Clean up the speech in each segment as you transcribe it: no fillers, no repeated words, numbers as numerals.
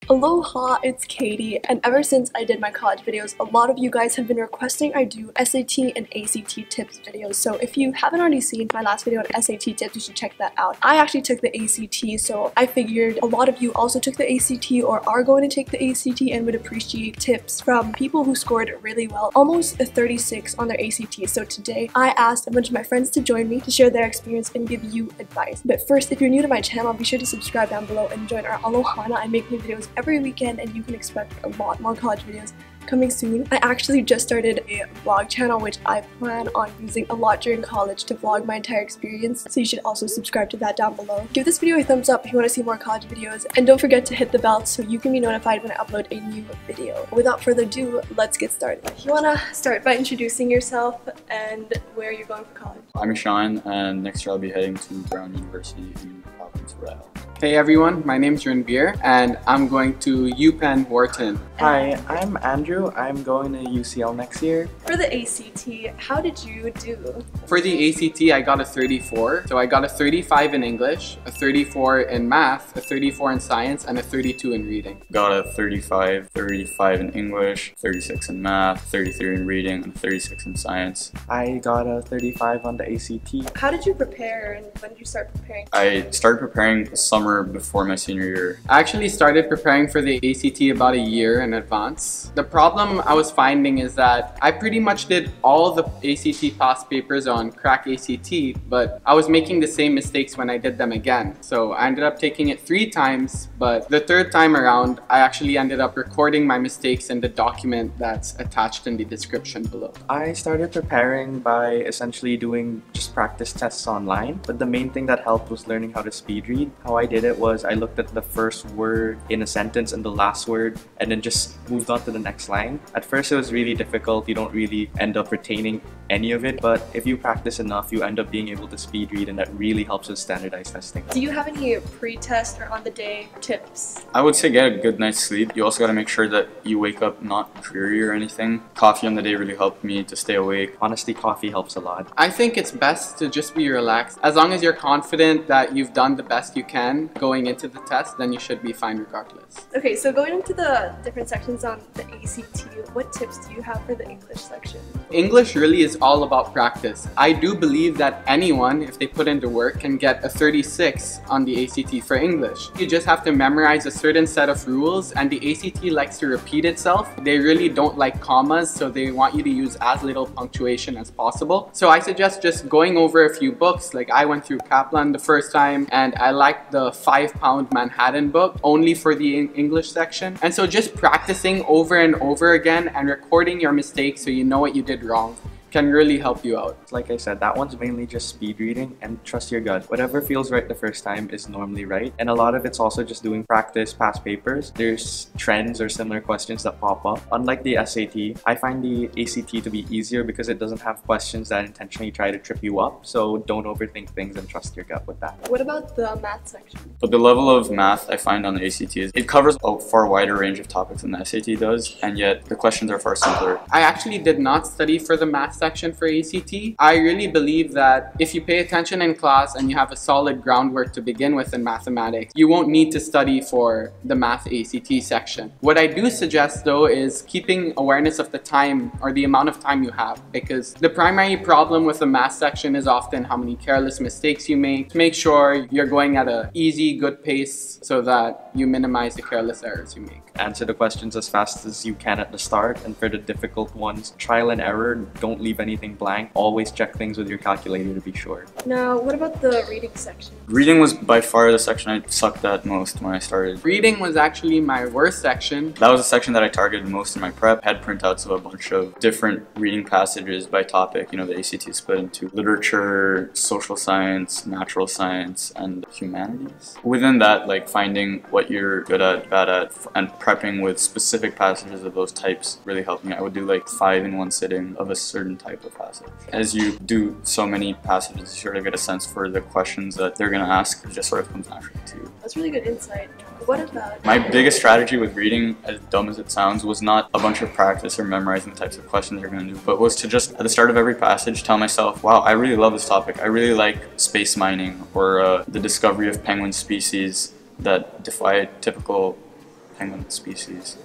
Aloha, it's Katie, and ever since I did my college videos, a lot of you guys have been requesting I do SAT and ACT tips videos, so if you haven't already seen my last video on SAT tips, you should check that out. I actually took the ACT, so I figured a lot of you also took the ACT or are going to take the ACT and would appreciate tips from people who scored really well, almost a 36 on their ACT. So today, I asked a bunch of my friends to join me to share their experience and give you advice. But first, if you're new to my channel, be sure to subscribe down below and join our Alohana. I make new videos every weekend and you can expect a lot more college videos coming soon. I actually just started a vlog channel which I plan on using a lot during college to vlog my entire experience, so you should also subscribe to that down below. Give this video a thumbs up if you want to see more college videos, and don't forget to hit the bell so you can be notified when I upload a new video. Without further ado, let's get started. You want to start by introducing yourself and where you're going for college? I'm Ishan, and next year I'll be heading to Brown University in Providence, Rhode Island. Hey everyone, my name's Ranbir and I'm going to UPenn Wharton. Hi, I'm Andrew. I'm going to UCL next year. For the ACT, how did you do? For the ACT, I got a 34. So I got a 35 in English, a 34 in math, a 34 in science, and a 32 in reading. Got a 35 in English, 36 in math, 33 in reading, and 36 in science. I got a 35 on the ACT. How did you prepare and when did you start preparing? I started preparing the summer before my senior year. I actually started preparing for the ACT about a year in advance. The problem I was finding is that I pretty much did all the ACT past papers on Crack ACT, but I was making the same mistakes when I did them again. So I ended up taking it 3 times, but the 3rd time around, I actually ended up recording my mistakes in the document that's attached in the description below. I started preparing by essentially doing just practice tests online, but the main thing that helped was learning how to speed read. How I did it was I looked at the first word in a sentence and the last word and then just moved on to the next line. At first it was really difficult, you don't really end up retaining any of it, but if you practice enough you end up being able to speed read, and that really helps with standardized testing. Do you have any pre-test or on-the-day tips? I would say get a good night's sleep. You also got to make sure that you wake up not dreary or anything. Coffee on the day really helped me to stay awake. Honestly, coffee helps a lot. I think it's best to just be relaxed. As long as you're confident that you've done the best you can going into the test, then you should be fine regardless. Okay, so going into the different sections on the ACT, what tips do you have for the English section? English really is all about practice. I do believe that anyone, if they put into work, can get a 36 on the ACT for English. You just have to memorize a certain set of rules, and the ACT likes to repeat itself. They really don't like commas, so they want you to use as little punctuation as possible. So I suggest just going over a few books. Like I went through Kaplan the first time, and I liked the 5-pound Manhattan book only for the English section. And so just practicing over and over again and recording your mistakes so you know what you did wrong can really help you out. Like I said, that one's mainly just speed reading, and trust your gut. Whatever feels right the first time is normally right, and a lot of it's also just doing practice past papers. There's trends or similar questions that pop up. Unlike the SAT, I find the ACT to be easier because it doesn't have questions that intentionally try to trip you up, so don't overthink things and trust your gut with that. What about the math section? But the level of math I find on the ACT is it covers a far wider range of topics than the SAT does, and yet the questions are far simpler. I actually did not study for the math section for ACT. I really believe that if you pay attention in class and you have a solid groundwork to begin with in mathematics, you won't need to study for the math ACT section. What I do suggest though is keeping awareness of the time or the amount of time you have, because the primary problem with the math section is often how many careless mistakes you make. Make sure you're going at an easy, good pace so that you minimize the careless errors you make. Answer the questions as fast as you can at the start, and for the difficult ones, trial and error. Don't leave anything blank. Always check things with your calculator to be sure. Now, what about the reading section? Reading was by far the section I sucked at most when I started. Reading was actually my worst section. That was the section that I targeted most in my prep. I had printouts of a bunch of different reading passages by topic. You know, the ACT is split into literature, social science, natural science, and humanities. Within that, like finding what you're good at, bad at, and prepping with specific passages of those types really helped me. I would do like 5 in one sitting of a certain type of passage. As you do so many passages, you sort of get a sense for the questions that they're going to ask. It just sort of comes naturally to you. That's really good insight. What about... My biggest strategy with reading, as dumb as it sounds, was not a bunch of practice or memorizing the types of questions you're going to do, but was to just, at the start of every passage, tell myself, wow, I really love this topic. I really like space mining or the discovery of penguin species that defy typical penguin species.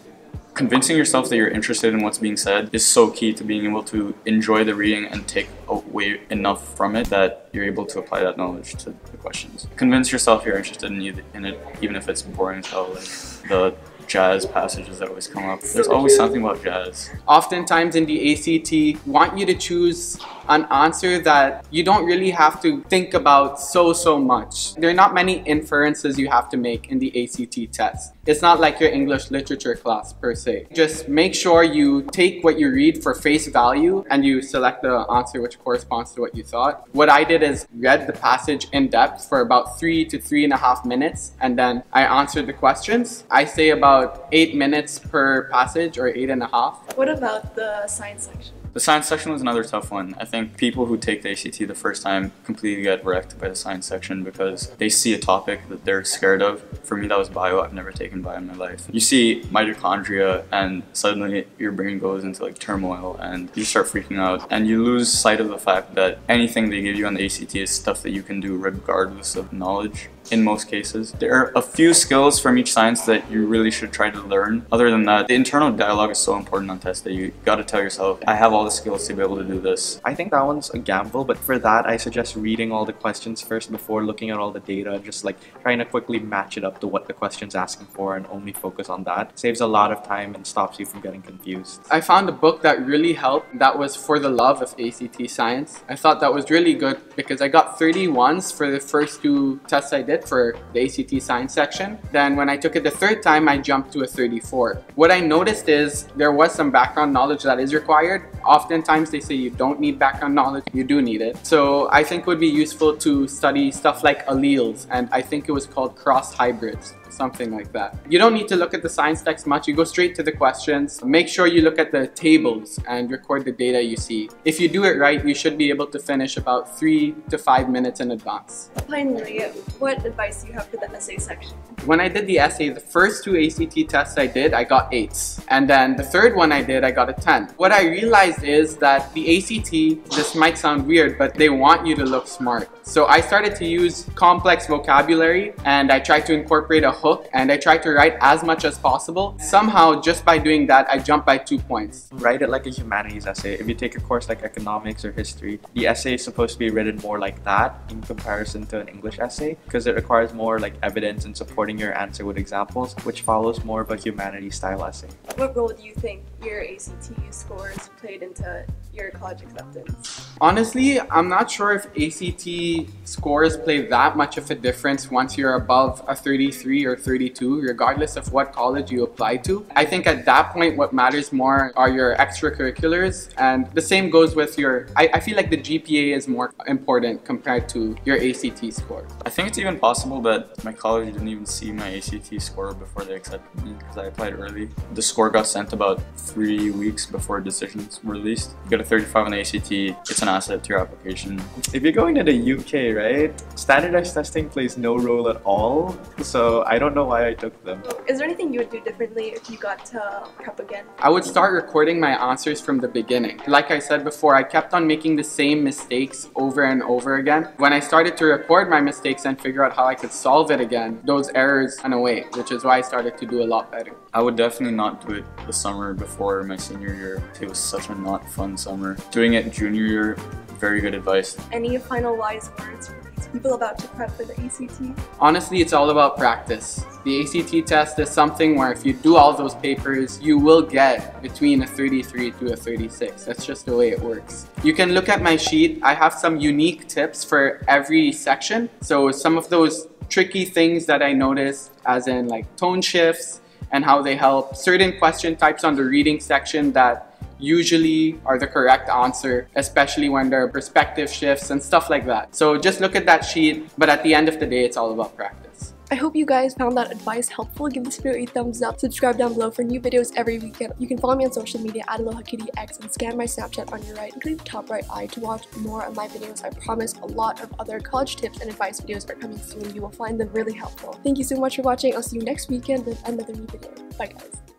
Convincing yourself that you're interested in what's being said is so key to being able to enjoy the reading and take away enough from it that you're able to apply that knowledge to the questions. Convince yourself you're interested in it, even if it's boring as hell, like the jazz passages that always come up. There's always something about jazz. Oftentimes in the ACT, want you to choose an answer that you don't really have to think about so much. There are not many inferences you have to make in the ACT test. It's not like your English literature class per se. Just make sure you take what you read for face value and you select the answer which corresponds to what you thought. What I did is read the passage in depth for about 3 to 3.5 minutes, and then I answered the questions. I say about 8 minutes per passage, or 8.5. What about the science section? The science section was another tough one. I think people who take the ACT the first time completely get wrecked by the science section because they see a topic that they're scared of. For me, that was bio. I've never taken bio in my life. You see mitochondria and suddenly your brain goes into like turmoil and you start freaking out, and you lose sight of the fact that anything they give you on the ACT is stuff that you can do regardless of knowledge. In most cases, there are a few skills from each science that you really should try to learn. Other than that, the internal dialogue is so important on test that you gotta tell yourself, I have all the skills to be able to do this. I think that one's a gamble, but for that, I suggest reading all the questions first before looking at all the data, just like trying to quickly match it up to what the question's asking for and only focus on that. Saves a lot of time and stops you from getting confused. I found a book that really helped. That was For the Love of ACT Science. I thought that was really good because I got 31s for the first 2 tests I did for the ACT science section. Then when I took it the 3rd time, I jumped to a 34. What I noticed is there was some background knowledge that is required. Oftentimes they say you don't need background knowledge, you do need it. So I think it would be useful to study stuff like alleles, and I think it was called cross hybrids. Something like that. You don't need to look at the science text much. You go straight to the questions. Make sure you look at the tables and record the data you see. If you do it right, you should be able to finish about 3 to 5 minutes in advance. Finally, what advice do you have for the essay section? When I did the essay, the first 2 ACT tests I did, I got 8s. And then the 3rd one I did, I got a 10. What I realized is that the ACT, this might sound weird, but they want you to look smart. So I started to use complex vocabulary and I tried to incorporate a hook and I tried to write as much as possible. Somehow, just by doing that, I jumped by 2 points. Write it like a humanities essay. If you take a course like economics or history, the essay is supposed to be written more like that in comparison to an English essay because it requires more like evidence and supporting your answer with examples, which follows more of a humanities style essay. What role do you think your ACT scores played into your college acceptance? Honestly, I'm not sure if ACT scores play that much of a difference once you're above a 33 or 32, regardless of what college you apply to. I think at that point, what matters more are your extracurriculars, and the same goes with your, I feel like the GPA is more important compared to your ACT score. I think it's even possible that my college didn't even see my ACT score before they accepted me because I applied early. The score got sent about 3 weeks before decisions were released. You get a 35 on the ACT, it's an asset to your application. If you're going to the UK, right, standardized testing plays no role at all, so I don't know why I took them. Is there anything you would do differently if you got to prep again? I would start recording my answers from the beginning. Like I said before, I kept on making the same mistakes over and over again. When I started to record my mistakes and figure out how I could solve it again, those errors went away, which is why I started to do a lot better. I would definitely not do it the summer before my senior year. It was such a not fun summer. Doing it junior year, very good advice. Any final wise words for these people about to prep for the ACT? Honestly, it's all about practice. The ACT test is something where if you do all those papers, you will get between a 33 to a 36. That's just the way it works. You can look at my sheet. I have some unique tips for every section. So some of those tricky things that I noticed, as in like tone shifts and how they help, certain question types on the reading section that usually are the correct answer, especially when there are perspective shifts and stuff like that. So just look at that sheet, but at the end of the day, it's all about practice. I hope you guys found that advice helpful. Give this video a thumbs up, subscribe down below for new videos every weekend. You can follow me on social media at AlohaKittyX and scan my Snapchat on your right and click the top right eye to watch more of my videos. I promise a lot of other college tips and advice videos are coming soon. You will find them really helpful. Thank you so much for watching. I'll see you next weekend with another new video. Bye guys.